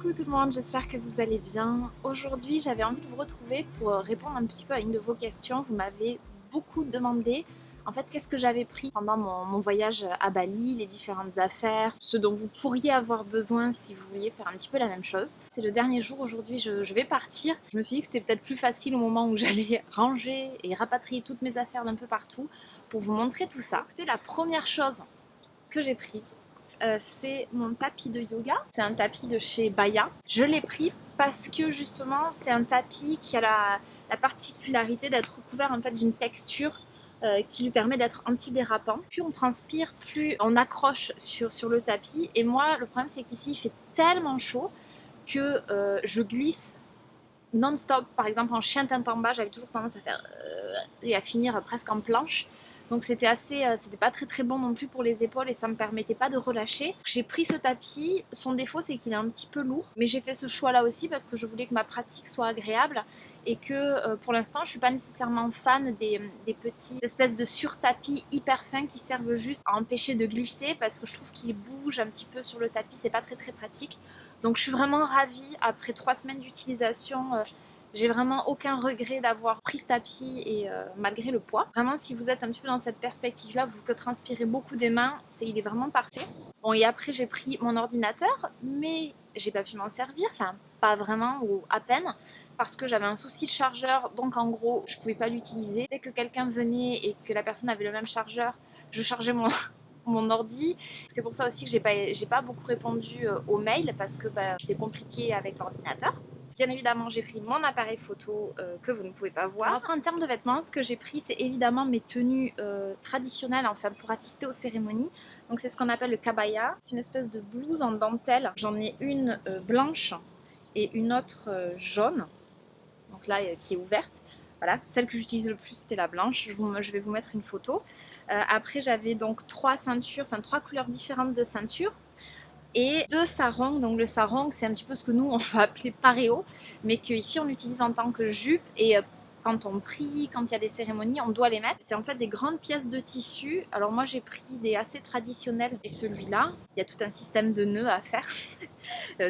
Coucou tout le monde, j'espère que vous allez bien. Aujourd'hui, j'avais envie de vous retrouver pour répondre un petit peu à une de vos questions. Vous m'avez beaucoup demandé en fait qu'est-ce que j'avais pris pendant mon voyage à Bali, les différentes affaires, ce dont vous pourriez avoir besoin si vous vouliez faire un petit peu la même chose. C'est le dernier jour aujourd'hui, je vais partir. Je me suis dit que c'était peut-être plus facile au moment où j'allais ranger et rapatrier toutes mes affaires d'un peu partout pour vous montrer tout ça. Écoutez, la première chose que j'ai prise, c'est mon tapis de yoga. C'est un tapis de chez Baya. Je l'ai pris parce que justement c'est un tapis qui a la particularité d'être recouvert en fait d'une texture qui lui permet d'être antidérapant. Plus on transpire, plus on accroche sur le tapis. Et moi, le problème c'est qu'ici il fait tellement chaud que je glisse non-stop. Par exemple en chien tête en bas, j'avais toujours tendance à faire et à finir presque en planche. Donc c'était c'était pas très très bon non plus pour les épaules et ça me permettait pas de relâcher. J'ai pris ce tapis, son défaut c'est qu'il est un petit peu lourd, mais j'ai fait ce choix là aussi parce que je voulais que ma pratique soit agréable et que pour l'instant je suis pas nécessairement fan des petits espèces de sur-tapis hyper fins qui servent juste à empêcher de glisser parce que je trouve qu'ils bougent un petit peu sur le tapis, c'est pas très très pratique. Donc je suis vraiment ravie après 3 semaines d'utilisation. J'ai vraiment aucun regret d'avoir pris ce tapis et malgré le poids. Vraiment, si vous êtes un petit peu dans cette perspective-là, vous que transpirez beaucoup des mains, il est vraiment parfait. Bon, et après, j'ai pris mon ordinateur, mais j'ai pas pu m'en servir, enfin, pas vraiment ou à peine, parce que j'avais un souci de chargeur, donc en gros, je pouvais pas l'utiliser. Dès que quelqu'un venait et que la personne avait le même chargeur, je chargeais mon ordi. C'est pour ça aussi que j'ai pas beaucoup répondu aux mails parce que c'était compliqué avec l'ordinateur. Bien évidemment, j'ai pris mon appareil photo que vous ne pouvez pas voir. Alors après, en termes de vêtements, ce que j'ai pris, c'est évidemment mes tenues traditionnelles, enfin pour assister aux cérémonies. Donc c'est ce qu'on appelle le kabaya. C'est une espèce de blouse en dentelle. J'en ai une blanche et une autre jaune. Donc là, qui est ouverte. Voilà, celle que j'utilise le plus, c'était la blanche. Je vais vous mettre une photo. Après, j'avais donc 3 couleurs différentes de ceintures et 2 sarongs. Donc le sarong, c'est un petit peu ce que nous on va appeler paréo, mais qu'ici on utilise en tant que jupe et quand on prie, quand il y a des cérémonies, on doit les mettre. C'est en fait des grandes pièces de tissu. Alors moi j'ai pris des assez traditionnels et celui-là, il y a tout un système de nœuds à faire.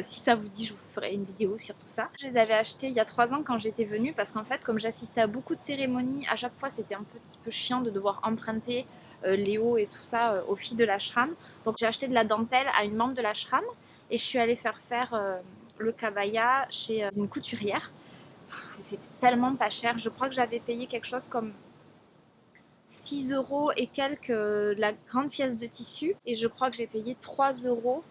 Si ça vous dit, je vous ferai une vidéo sur tout ça. Je les avais achetés il y a 3 ans quand j'étais venue parce qu'en fait, comme j'assistais à beaucoup de cérémonies, à chaque fois c'était un petit peu chiant de devoir emprunter les hauts et tout ça aux filles de l'ashram. Donc j'ai acheté de la dentelle à une membre de l'ashram et je suis allée faire le kabaya chez une couturière. C'était tellement pas cher. Je crois que j'avais payé quelque chose comme 6 euros et quelques la grande pièce de tissu et je crois que j'ai payé 3 euros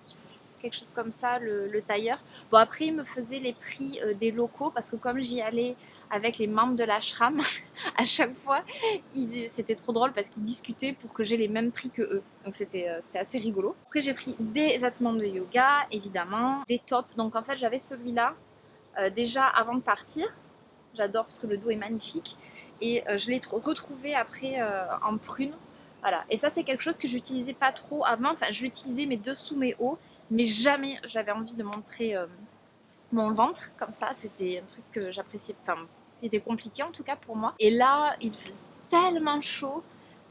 quelque chose comme ça, le tailleur. Bon, après, il me faisait les prix des locaux parce que comme j'y allais avec les membres de l'ashram, à chaque fois, c'était trop drôle parce qu'ils discutaient pour que j'ai les mêmes prix que eux. Donc c'était assez rigolo. Après, j'ai pris des vêtements de yoga, évidemment, des tops. Donc en fait, j'avais celui-là déjà avant de partir. J'adore parce que le dos est magnifique. Et je l'ai retrouvé après en prune. Voilà. Et ça, c'est quelque chose que j'utilisais pas trop avant. Enfin, je l'utilisais mais dessous mes hauts. Mais jamais j'avais envie de montrer mon ventre comme ça. C'était un truc que j'appréciais, enfin, qui était compliqué en tout cas pour moi. Et là, il faisait tellement chaud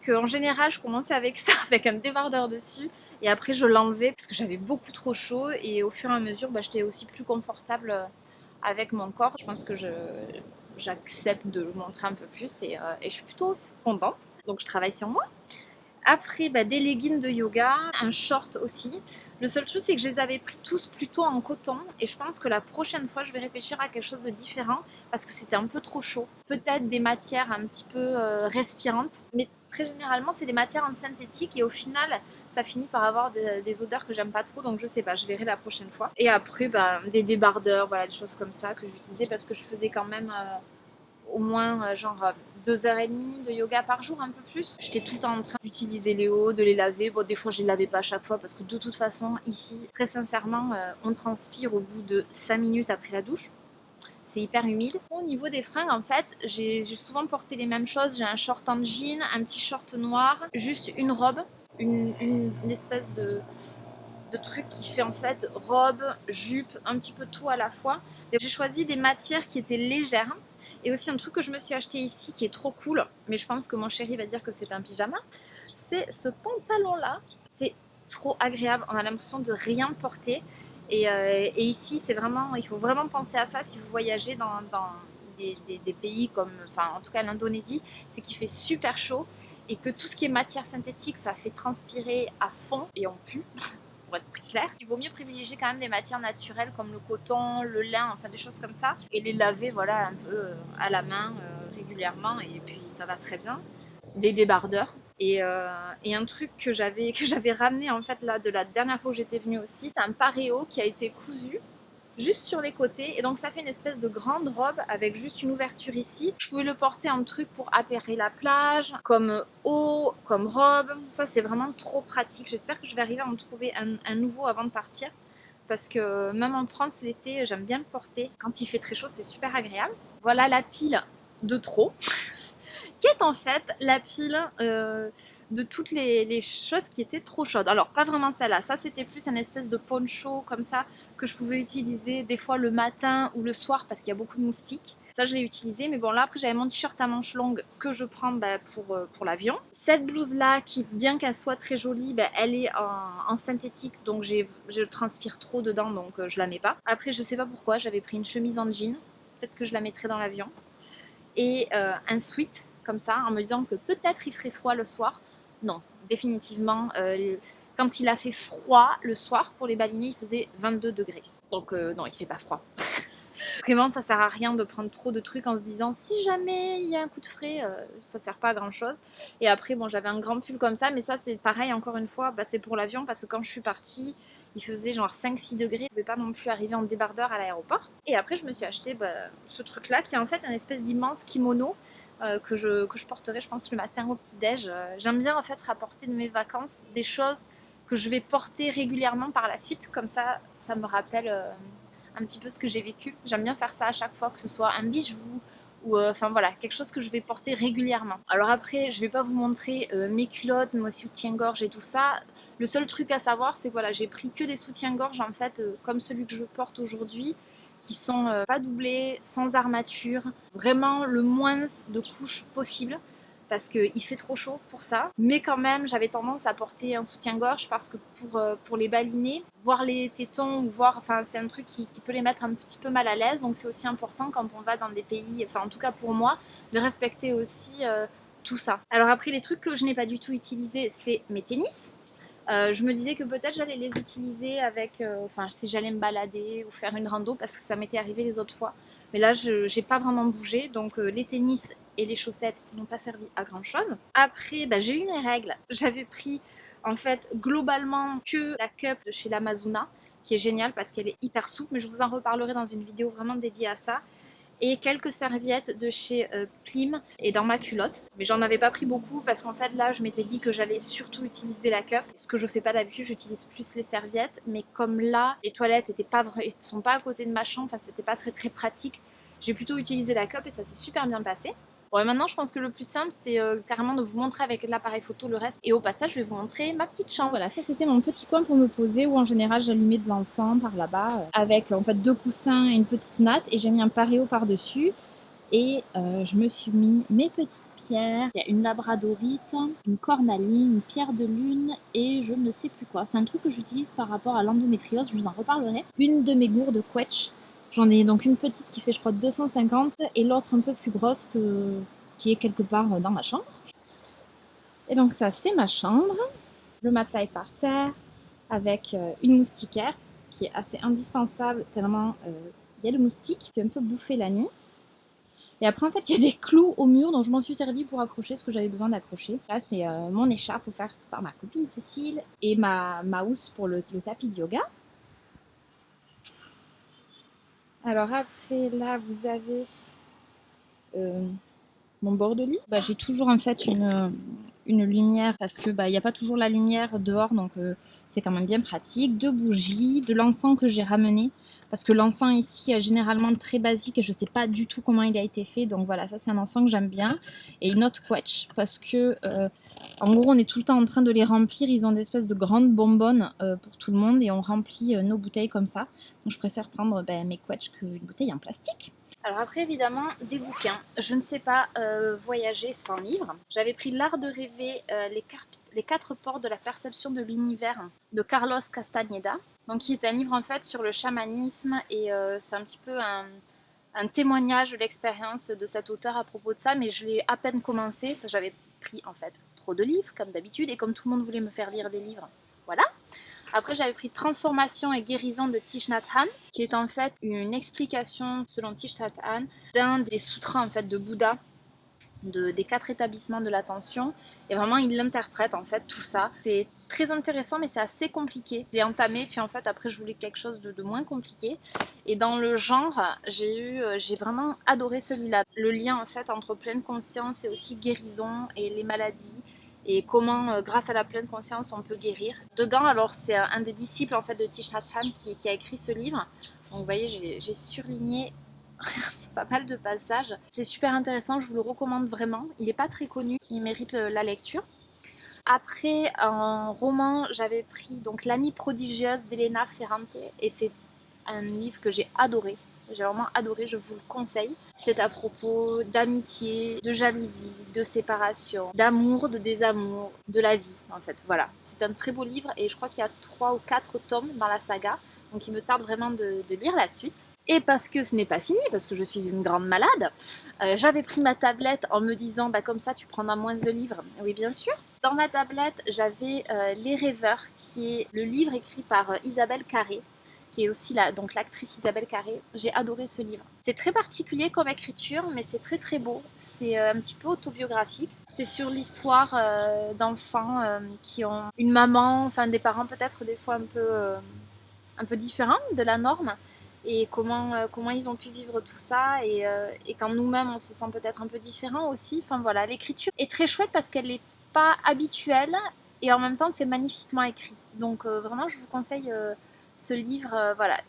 qu'en général, je commençais avec ça, avec un débardeur dessus. Et après, je l'enlevais parce que j'avais beaucoup trop chaud. Et au fur et à mesure, j'étais aussi plus confortable avec mon corps. Je pense que j'accepte de le montrer un peu plus et je suis plutôt contente. Donc, je travaille sur moi. Après, des leggings de yoga, un short aussi. Le seul truc, c'est que je les avais pris tous plutôt en coton. Et je pense que la prochaine fois, je vais réfléchir à quelque chose de différent parce que c'était un peu trop chaud. Peut-être des matières un petit peu respirantes. Mais très généralement, c'est des matières en synthétique. Et au final, ça finit par avoir des odeurs que j'aime pas trop. Donc je sais pas, je verrai la prochaine fois. Et après, des débardeurs, voilà, des choses comme ça que j'utilisais parce que je faisais quand même au moins 2h30 de yoga par jour, un peu plus. J'étais tout le temps en train d'utiliser les hauts, de les laver. Bon, des fois, je les lavais pas à chaque fois parce que de toute façon, ici, très sincèrement, on transpire au bout de 5 minutes après la douche. C'est hyper humide. Au niveau des fringues, en fait, j'ai souvent porté les mêmes choses. J'ai un short en jean, un petit short noir, juste une robe, une espèce de truc qui fait en fait robe, jupe, un petit peu tout à la fois. J'ai choisi des matières qui étaient légères. Et aussi un truc que je me suis acheté ici qui est trop cool, mais je pense que mon chéri va dire que c'est un pyjama, c'est ce pantalon là. C'est trop agréable, on a l'impression de rien porter Et ici, c'est vraiment, il faut vraiment penser à ça si vous voyagez dans des pays comme, enfin en tout cas l'Indonésie, c'est qu'il fait super chaud et que tout ce qui est matière synthétique, ça fait transpirer à fond et on pue. Pour être très clair, il vaut mieux privilégier quand même des matières naturelles comme le coton, le lin, enfin des choses comme ça, et les laver voilà un peu à la main régulièrement, et puis ça va très bien. Des débardeurs. Et un truc que j'avais ramené en fait là de la dernière fois où j'étais venue aussi, c'est un paréo qui a été cousu juste sur les côtés, et donc ça fait une espèce de grande robe avec juste une ouverture ici. Je pouvais le porter en truc pour apérer la plage, comme haut, comme robe. Ça c'est vraiment trop pratique. J'espère que je vais arriver à en trouver un nouveau avant de partir, parce que même en France l'été j'aime bien le porter. Quand il fait très chaud, c'est super agréable. Voilà la pile de trop qui est en fait la pile de toutes les choses qui étaient trop chaudes. Alors pas vraiment celle-là, ça c'était plus un espèce de poncho comme ça que je pouvais utiliser des fois le matin ou le soir parce qu'il y a beaucoup de moustiques. Ça je l'ai utilisé, mais bon là après j'avais mon t-shirt à manches longues que je prends pour l'avion. Cette blouse là qui, bien qu'elle soit très jolie, elle est en synthétique, donc je transpire trop dedans, donc je la mets pas. Après je sais pas pourquoi, j'avais pris une chemise en jean, peut-être que je la mettrai dans l'avion, et un sweat comme ça en me disant que peut-être il ferait froid le soir. Non, définitivement, quand il a fait froid le soir pour les balinés, il faisait 22 degrés. Donc non, il fait pas froid. Vraiment, ça sert à rien de prendre trop de trucs en se disant si jamais il y a un coup de frais, ça sert pas à grand chose. Et après, bon, j'avais un grand pull comme ça, mais ça c'est pareil, encore une fois, c'est pour l'avion, parce que quand je suis partie, il faisait genre 5-6 degrés, je pouvais pas non plus arriver en débardeur à l'aéroport. Et après, je me suis acheté ce truc là qui est en fait un espèce d'immense kimono. Que je porterai, je pense, le matin au petit-déj. J'aime bien en fait rapporter de mes vacances des choses que je vais porter régulièrement par la suite, comme ça me rappelle un petit peu ce que j'ai vécu. J'aime bien faire ça à chaque fois, que ce soit un bijou ou enfin voilà, quelque chose que je vais porter régulièrement. Alors après, je vais pas vous montrer mes culottes, mes soutiens-gorge et tout ça. Le seul truc à savoir, c'est que voilà, j'ai pris que des soutiens-gorge en fait, comme celui que je porte aujourd'hui, qui sont pas doublés, sans armature, vraiment le moins de couches possible, parce qu'il fait trop chaud pour ça. Mais quand même, j'avais tendance à porter un soutien-gorge parce que pour les balinés, voir les tétons ou voir, enfin c'est un truc qui peut les mettre un petit peu mal à l'aise, donc c'est aussi important quand on va dans des pays, enfin en tout cas pour moi, de respecter aussi tout ça. Alors après, les trucs que je n'ai pas du tout utilisés, c'est mes tennis. Je me disais que peut-être j'allais les utiliser avec, enfin si j'allais me balader ou faire une rando, parce que ça m'était arrivé les autres fois. Mais là, je n'ai pas vraiment bougé, donc les tennis et les chaussettes n'ont pas servi à grand chose. Après, j'ai eu mes règles. J'avais pris en fait globalement que la cup de chez l'Amazona, qui est géniale parce qu'elle est hyper souple, mais je vous en reparlerai dans une vidéo vraiment dédiée à ça, et quelques serviettes de chez Plim et dans ma culotte. Mais j'en avais pas pris beaucoup parce qu'en fait là je m'étais dit que j'allais surtout utiliser la cup. Ce que je fais pas d'habitude, j'utilise plus les serviettes, mais comme là les toilettes sont pas à côté de ma chambre, enfin c'était pas très pratique, j'ai plutôt utilisé la cup et ça s'est super bien passé. Bon, et maintenant, je pense que le plus simple, c'est carrément de vous montrer avec l'appareil photo le reste. Et au passage, je vais vous montrer ma petite chambre. Voilà, ça c'était mon petit coin pour me poser, où en général j'allumais de l'encens par là-bas, avec en fait 2 coussins et une petite natte, et j'ai mis un paréo par-dessus. Et je me suis mis mes petites pierres. Il y a une labradorite, une cornaline, une pierre de lune et je ne sais plus quoi. C'est un truc que j'utilise par rapport à l'endométriose, je vous en reparlerai. Une de mes gourdes Quetch. J'en ai donc une petite qui fait je crois 250 et l'autre un peu plus grosse qui est quelque part dans ma chambre. Et donc ça c'est ma chambre. Le matelas est par terre avec une moustiquaire qui est assez indispensable tellement il y a le moustique qui fait un peu bouffer la nuit. Et après, en fait, il y a des clous au mur, donc je m'en suis servi pour accrocher ce que j'avais besoin d'accrocher. Là, c'est mon écharpe offerte par ma copine Cécile et ma housse pour le tapis de yoga. Alors après, là, vous avez mon bord de lit. J'ai toujours en fait une lumière parce que il n'y a pas toujours la lumière dehors, donc c'est quand même bien pratique. 2 bougies, de l'encens que j'ai ramené parce que l'encens ici est généralement très basique et je ne sais pas du tout comment il a été fait, donc voilà, ça c'est un encens que j'aime bien. Et une autre Quetch parce que en gros on est tout le temps en train de les remplir, ils ont des espèces de grandes bonbonnes pour tout le monde et on remplit nos bouteilles comme ça, donc je préfère prendre mes Quetch qu'une bouteille en plastique. Alors après, évidemment, des bouquins. Je ne sais pas voyager sans livres. J'avais pris L'Art de rêver retrouvé les quatre portes de la perception de l'univers de Carlos Castaneda. Donc, qui est un livre en fait sur le chamanisme et c'est un petit peu un témoignage de l'expérience de cet auteur à propos de ça, mais je l'ai à peine commencé. J'avais pris en fait trop de livres comme d'habitude et comme tout le monde voulait me faire lire des livres, voilà. Après, j'avais pris Transformation et guérison de Thich Nhat Hanh, qui est en fait une explication, selon Thich Nhat Hanh, d'un des sutras en fait de Bouddha, des 4 établissements de l'attention. Et vraiment, il l'interprète en fait tout ça. C'est très intéressant, mais c'est assez compliqué. J'ai entamé, puis en fait, après, je voulais quelque chose de moins compliqué. Et dans le genre, j'ai vraiment adoré celui-là. Le lien en fait entre pleine conscience et aussi guérison et les maladies. Et comment, grâce à la pleine conscience, on peut guérir. Dedans, alors, c'est un des disciples en fait de Thich Nhat Hanh qui a écrit ce livre. Donc, vous voyez, j'ai surligné pas mal de passages. C'est super intéressant, je vous le recommande vraiment. Il n'est pas très connu, il mérite la lecture. Après, en roman, j'avais pris donc L'amie prodigieuse d'Elena Ferrante et c'est un livre que j'ai adoré. J'ai vraiment adoré, je vous le conseille. C'est à propos d'amitié, de jalousie, de séparation, d'amour, de désamour, de la vie en fait. Voilà, c'est un très beau livre et je crois qu'il y a 3 ou 4 tomes dans la saga. Donc il me tarde vraiment de lire la suite. Et parce que ce n'est pas fini, parce que je suis une grande malade, j'avais pris ma tablette en me disant bah, comme ça tu prendras moins de livres. Oui bien sûr. Dans ma tablette j'avais Les Rêveurs, qui est le livre écrit par Isabelle Carré, qui est aussi donc l'actrice Isabelle Carré. J'ai adoré ce livre. C'est très particulier comme écriture, mais c'est très très beau. C'est un petit peu autobiographique. C'est sur l'histoire d'enfants qui ont une maman, enfin des parents peut-être des fois un peu différents de la norme. Et comment ils ont pu vivre tout ça et quand nous-mêmes on se sent peut-être un peu différent aussi. Enfin voilà, l'écriture est très chouette parce qu'elle n'est pas habituelle et en même temps c'est magnifiquement écrit. Donc vraiment je vous conseille ce livre voilà,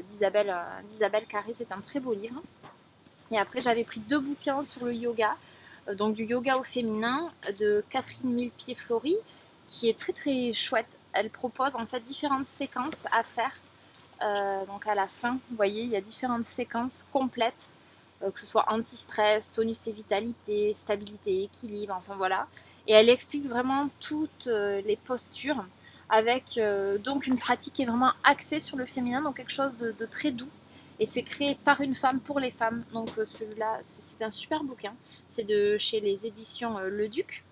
d'Isabelle Carré, c'est un très beau livre. Et après j'avais pris 2 bouquins sur le yoga, donc du yoga au féminin de Catherine Millepied-Flory, qui est très très chouette. Elle propose en fait différentes séquences à faire. Donc à la fin, vous voyez, il y a différentes séquences complètes, que ce soit anti-stress, tonus et vitalité, stabilité, équilibre, enfin voilà. Et elle explique vraiment toutes les postures avec donc une pratique qui est vraiment axée sur le féminin, donc quelque chose de très doux. Et c'est créé par une femme pour les femmes. Donc celui-là, c'est un super bouquin. C'est de chez les éditions Le Duc.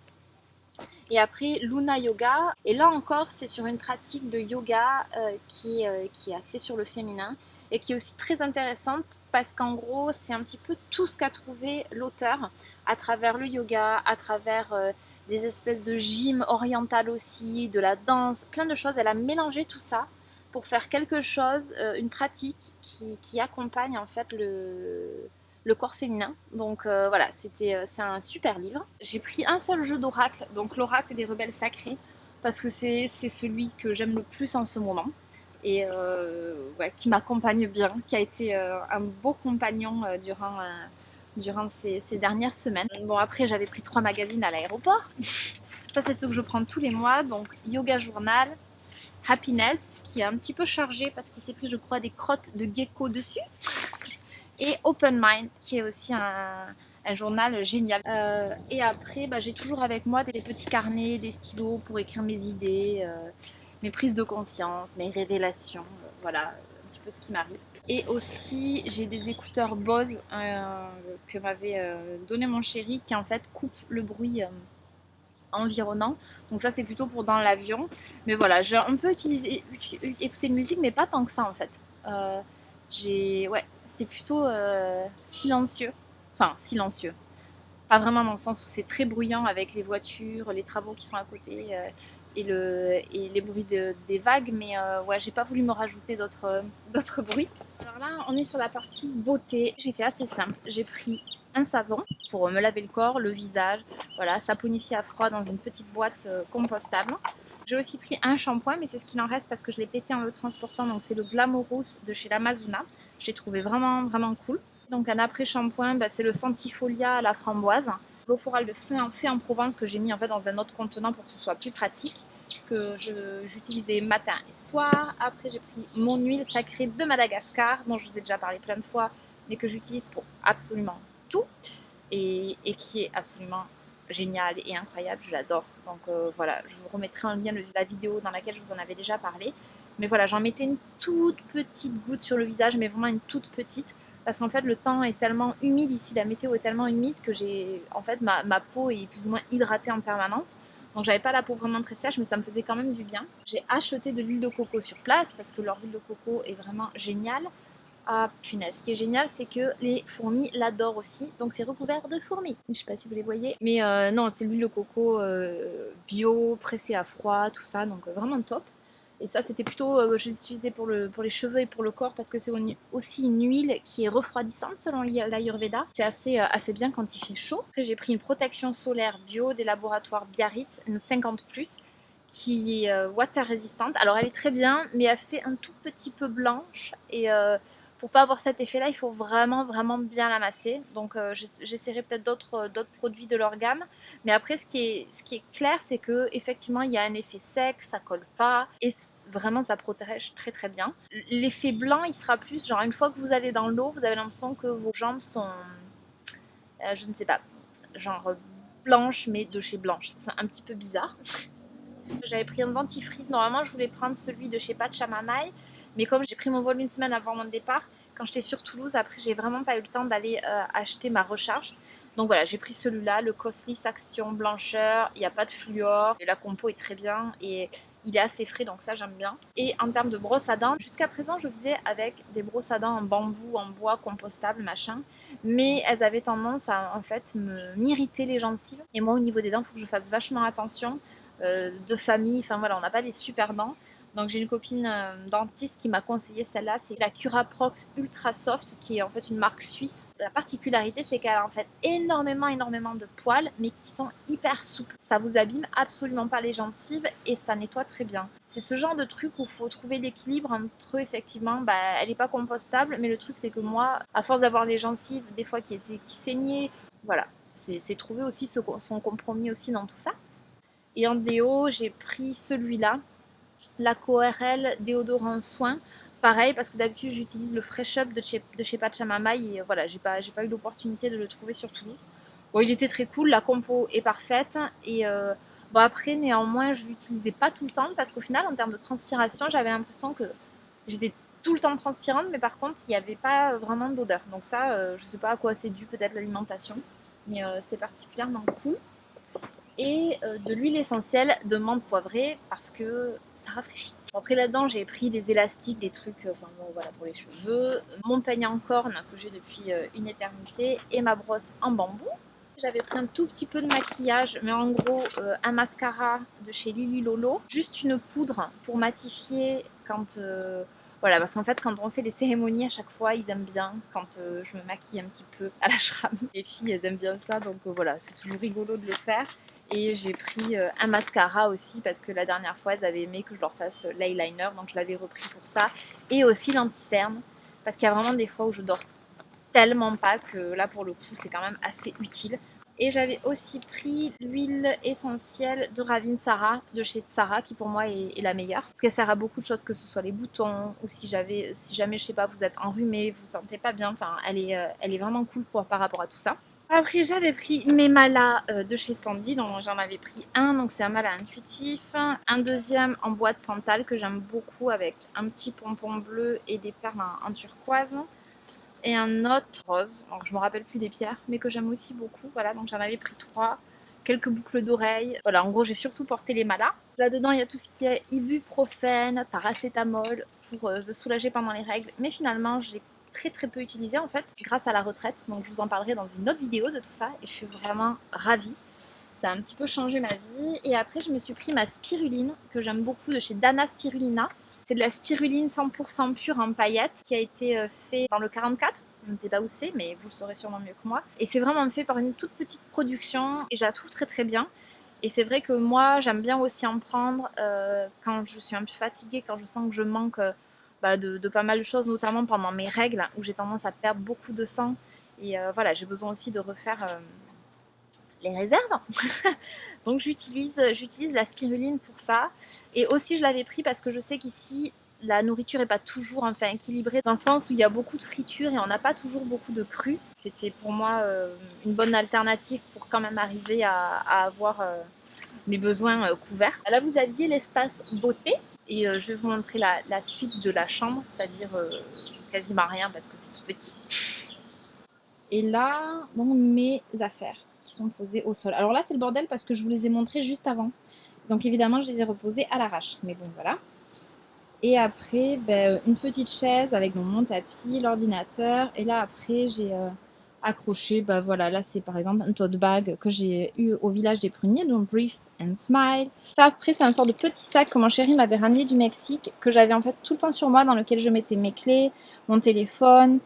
Et après, Luna Yoga. Et là encore, c'est sur une pratique de yoga qui est axée sur le féminin et qui est aussi très intéressante parce qu'en gros, c'est un petit peu tout ce qu'a trouvé l'auteur à travers le yoga, à travers des espèces de gym oriental aussi, de la danse, plein de choses. Elle a mélangé tout ça pour faire quelque chose, une pratique qui accompagne en fait le corps féminin. Donc voilà, c'est un super livre. J'ai pris un seul jeu d'oracle, donc l'oracle des rebelles sacrés, parce que c'est celui que j'aime le plus en ce moment et ouais, qui m'accompagne bien, qui a été un beau compagnon durant ces dernières semaines. Bon, après j'avais pris 3 magazines à l'aéroport. Ça c'est ceux que je prends tous les mois, donc Yoga Journal, Happiness, qui est un petit peu chargé parce qu'il s'est pris je crois des crottes de gecko dessus, et Open Mind, qui est aussi un journal génial. Et après, bah, j'ai toujours avec moi des petits carnets, des stylos pour écrire mes idées, mes prises de conscience, mes révélations, voilà, un petit peu ce qui m'arrive. Et aussi, j'ai des écouteurs Bose que m'avait donné mon chéri, qui en fait coupent le bruit environnant. Donc ça, c'est plutôt pour dans l'avion. Mais voilà, on peut écouter de musique, mais pas tant que ça en fait. Ouais, c'était plutôt silencieux. Enfin, silencieux. Pas vraiment dans le sens où c'est très bruyant avec les voitures, les travaux qui sont à côté et les bruits des vagues. Mais ouais, j'ai pas voulu me rajouter d'autres bruits. Alors là, on est sur la partie beauté. J'ai fait assez simple. J'ai pris un savon pour me laver le corps, le visage. Voilà, saponifié à froid dans une petite boîte compostable. J'ai aussi pris un shampoing, mais c'est ce qu'il en reste parce que je l'ai pété en le transportant. Donc c'est le Glamorous de chez l'Amazona. J'ai trouvé vraiment vraiment cool. Donc un après-shampoing, bah, c'est le Sentifolia à la framboise. L'eau florale de fait en Provence que j'ai mis en fait dans un autre contenant pour que ce soit plus pratique, que j'utilisais matin et soir. Après j'ai pris mon huile sacrée de Madagascar, dont je vous ai déjà parlé plein de fois, mais que j'utilise pour absolument tout et qui est absolument génial et incroyable, je l'adore. Donc voilà, je vous remettrai en lien la vidéo dans laquelle je vous en avais déjà parlé. Mais voilà, j'en mettais une toute petite goutte sur le visage, mais vraiment une toute petite. Parce qu'en fait, le temps est tellement humide ici, la météo est tellement humide que en fait, ma peau est plus ou moins hydratée en permanence. Donc j'avais pas la peau vraiment très sèche, mais ça me faisait quand même du bien. J'ai acheté de l'huile de coco sur place parce que leur huile de coco est vraiment géniale. Ah punaise, ce qui est génial, c'est que les fourmis l'adorent aussi, donc c'est recouvert de fourmis. Je sais pas si vous les voyez, mais non, c'est l'huile de coco bio, pressée à froid, tout ça, donc vraiment top. Et ça, c'était plutôt, je l'utilisais pour les cheveux et pour le corps parce que c'est aussi une huile qui est refroidissante selon l'Ayurveda. C'est assez bien quand il fait chaud. Après, j'ai pris une protection solaire bio des laboratoires Biarritz, une 50+, qui est water résistante. Alors, elle est très bien, mais elle fait un tout petit peu blanche et pour pas avoir cet effet là, il faut vraiment vraiment bien l'amasser. Donc j'essaierai peut-être d'autres produits de leur gamme, mais après ce qui est clair, c'est que effectivement il y a un effet sec, ça colle pas et vraiment ça protège très très bien. L'effet blanc, il sera plus genre une fois que vous allez dans l'eau, vous avez l'impression que vos jambes sont je ne sais pas, genre blanches mais de chez blanche. C'est un petit peu bizarre. J'avais pris un dentifrice, normalement je voulais prendre celui de chez Pachamamai, mais comme j'ai pris mon vol une semaine avant mon départ, quand j'étais sur Toulouse, après j'ai vraiment pas eu le temps d'aller acheter ma recharge. Donc voilà, j'ai pris celui-là, le Coslis Action Blancheur, il n'y a pas de fluor, et la compo est très bien et il est assez frais, donc ça j'aime bien. Et en termes de brosse à dents, jusqu'à présent je faisais avec des brosses à dents en bambou, en bois, compostable, machin, mais elles avaient tendance à en fait m'irriter les gencives. Et moi au niveau des dents, il faut que je fasse vachement attention de famille, enfin voilà, on n'a pas des super dents. Donc j'ai une copine dentiste qui m'a conseillé celle-là, c'est la Curaprox Ultra Soft, qui est en fait une marque suisse. La particularité, c'est qu'elle a en fait énormément de poils, mais qui sont hyper souples. Ça vous abîme absolument pas les gencives et ça nettoie très bien. C'est ce genre de truc où il faut trouver l'équilibre entre effectivement, elle n'est pas compostable, mais le truc c'est que moi, à force d'avoir les gencives des fois qui saignaient, voilà, c'est trouver aussi son compromis aussi dans tout ça. Et en déo, j'ai pris celui-là, l'AquaRel déodorant soin. Pareil, parce que d'habitude, j'utilise le Fresh Up de chez Pachamamai et voilà, j'ai pas eu l'opportunité de le trouver sur Toulouse. Bon, il était très cool, la compo est parfaite et bon, après, néanmoins, je l'utilisais pas tout le temps parce qu'au final, en termes de transpiration, j'avais l'impression que j'étais tout le temps transpirante, mais par contre, il n'y avait pas vraiment d'odeur. Donc ça, je sais pas à quoi c'est dû, peut-être l'alimentation, mais c'était particulièrement cool. Et de l'huile essentielle de menthe poivrée parce que ça rafraîchit. Après là-dedans, j'ai pris des élastiques, des trucs enfin bon, voilà, pour les cheveux, mon peigne en corne que j'ai depuis une éternité et ma brosse en bambou. J'avais pris un tout petit peu de maquillage, mais en gros un mascara de chez Lily Lolo, juste une poudre pour matifier quand voilà, parce qu'en fait, quand on fait les cérémonies, à chaque fois, ils aiment bien quand je me maquille un petit peu à l'ashram. Les filles, elles aiment bien ça, donc voilà, c'est toujours rigolo de le faire. Et j'ai pris un mascara aussi parce que la dernière fois, elles avaient aimé que je leur fasse l'eyeliner, donc je l'avais repris pour ça. Et aussi l'anti-cerne, parce qu'il y a vraiment des fois où je dors tellement pas que là, pour le coup, c'est quand même assez utile. Et j'avais aussi pris l'huile essentielle de Ravinsara, de chez Tsara, qui pour moi est la meilleure. Parce qu'elle sert à beaucoup de choses, que ce soit les boutons, ou si jamais, je sais pas, vous êtes enrhumé, vous vous sentez pas bien, enfin, elle est vraiment cool par rapport à tout ça. Après, j'avais pris mes malas de chez Sandy, donc j'en avais pris un, donc c'est un mala intuitif. Un deuxième en bois de santal que j'aime beaucoup avec un petit pompon bleu et des perles en turquoise. Et un autre rose, alors je me rappelle plus des pierres, mais que j'aime aussi beaucoup. Voilà, donc j'en avais pris 3. Quelques boucles d'oreilles. Voilà, en gros, j'ai surtout porté les malas. Là-dedans, il y a tout ce qui est ibuprofène, paracétamol pour me soulager pendant les règles. Mais finalement, je l'ai très peu utilisé en fait, grâce à la retraite. Donc je vous en parlerai dans une autre vidéo de tout ça. Et je suis vraiment ravie. Ça a un petit peu changé ma vie. Et après, je me suis pris ma spiruline, que j'aime beaucoup, de chez Dana Spirulina. C'est de la spiruline 100% pure en paillettes qui a été fait dans le 44. Je ne sais pas où c'est, mais vous le saurez sûrement mieux que moi. Et c'est vraiment fait par une toute petite production et je la trouve très bien. Et c'est vrai que moi, j'aime bien aussi en prendre quand je suis un peu fatiguée, quand je sens que je manque de pas mal de choses, notamment pendant mes règles, où j'ai tendance à perdre beaucoup de sang. Et voilà, j'ai besoin aussi de refaire les réserves. Donc j'utilise la spiruline pour ça. Et aussi je l'avais pris parce que je sais qu'ici la nourriture n'est pas toujours enfin, équilibrée dans le sens où il y a beaucoup de friture et on n'a pas toujours beaucoup de cru. C'était pour moi une bonne alternative pour quand même arriver à avoir mes besoins couverts. Là, vous aviez l'espace beauté et je vais vous montrer la suite de la chambre, c'est-à-dire quasiment rien parce que c'est tout petit. Et là, bon, mes affaires qui sont posées au sol. Alors là, c'est le bordel parce que je vous les ai montrées juste avant. Donc évidemment, je les ai reposées à l'arrache. Mais bon, voilà. Et après, une petite chaise avec mon tapis, l'ordinateur. Et là, après, j'ai accroché, voilà, là, c'est par exemple un tote bag que j'ai eu au village des pruniers, donc Breathe and Smile. Ça, après, c'est un sort de petit sac que mon chéri m'avait ramené du Mexique, que j'avais en fait tout le temps sur moi, dans lequel je mettais mes clés, mon téléphone,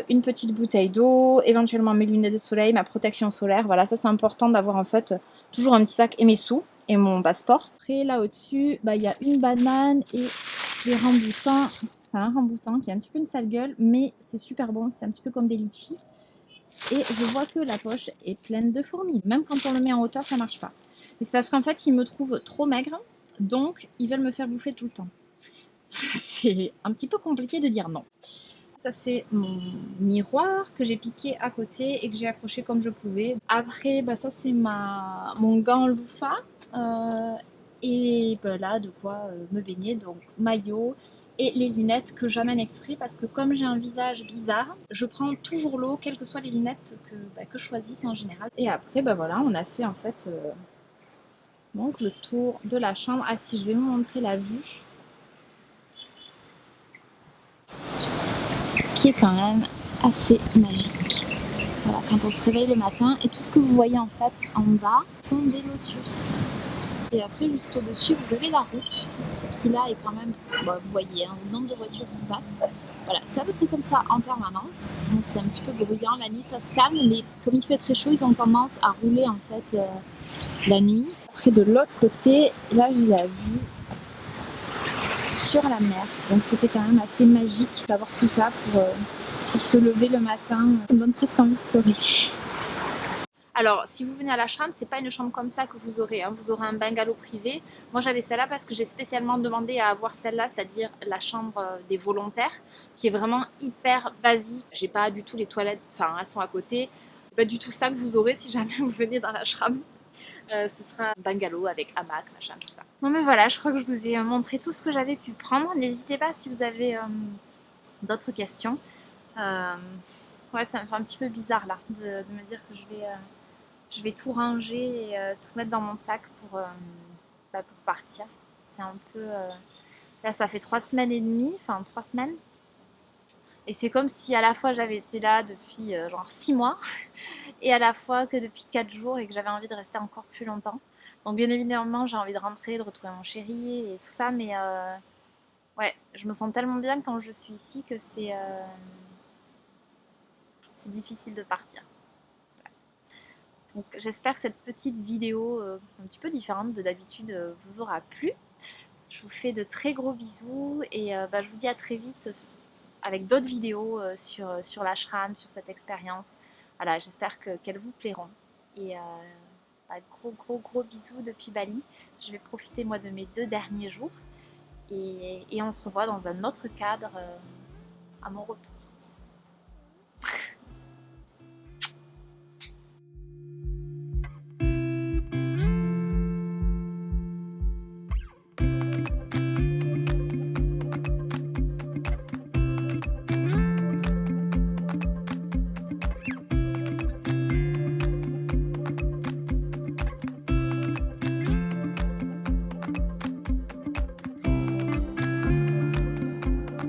une petite bouteille d'eau, éventuellement mes lunettes de soleil, ma protection solaire. Voilà, ça, c'est important d'avoir en fait toujours un petit sac et mes sous et mon passeport. Après, là au-dessus, il y a une banane et des ramboutans, enfin un ramboutan qui a un petit peu une sale gueule, mais c'est super bon, c'est un petit peu comme des litchis. Et je vois que la poche est pleine de fourmis, même quand on le met en hauteur, ça marche pas. Mais c'est parce qu'en fait, ils me trouvent trop maigre, donc ils veulent me faire bouffer tout le temps. C'est un petit peu compliqué de dire non. Ça, c'est mon miroir que j'ai piqué à côté et que j'ai accroché comme je pouvais. Après, ça, c'est mon gant loofah. Et là, de quoi me baigner, donc maillot et les lunettes que j'amène exprès parce que comme j'ai un visage bizarre, je prends toujours l'eau, quelles que soient les lunettes que je choisisse en général. Et après, voilà, on a fait en fait donc le tour de la chambre. Ah si, je vais vous montrer la vue, qui est quand même assez magique. Voilà, quand on se réveille le matin et tout ce que vous voyez en fait en bas sont des lotus. Et après, juste au-dessus, vous avez la route qui là est quand même, vous voyez, le nombre de voitures qui passent. Voilà, c'est à peu près comme ça en permanence. Donc c'est un petit peu bruyant, la nuit ça se calme, mais comme il fait très chaud, ils ont tendance à rouler en fait la nuit. Après de l'autre côté, là j'ai la vue sur la mer. Donc c'était quand même assez magique d'avoir tout ça pour se lever le matin. Ça me donne presque envie de pleurer. Alors, si vous venez à la chambre, c'est pas une chambre comme ça que vous aurez. Hein. Vous aurez un bungalow privé. Moi, j'avais celle-là parce que j'ai spécialement demandé à avoir celle-là, c'est-à-dire la chambre des volontaires, qui est vraiment hyper basique. J'ai pas du tout les toilettes, enfin, elles sont à côté. C'est pas du tout ça que vous aurez si jamais vous venez dans la chambre. Ce sera un bungalow avec hamac, machin, tout ça. Non mais voilà, je crois que je vous ai montré tout ce que j'avais pu prendre. N'hésitez pas si vous avez d'autres questions. Ouais, ça me fait un petit peu bizarre là de me dire que je vais tout ranger et tout mettre dans mon sac pour partir. C'est un peu... Là, ça fait 3 semaines et demie, enfin 3 semaines. Et c'est comme si à la fois j'avais été là depuis genre 6 mois et à la fois que depuis 4 jours et que j'avais envie de rester encore plus longtemps. Donc bien évidemment, j'ai envie de rentrer, de retrouver mon chéri et tout ça, mais ouais, je me sens tellement bien quand je suis ici que c'est difficile de partir. Donc j'espère que cette petite vidéo un petit peu différente de d'habitude vous aura plu. Je vous fais de très gros bisous et je vous dis à très vite avec d'autres vidéos sur l'ashram, sur cette expérience. Voilà, j'espère qu'elles vous plairont. Et gros bisous depuis Bali. Je vais profiter moi de mes 2 derniers jours et on se revoit dans un autre cadre à mon retour.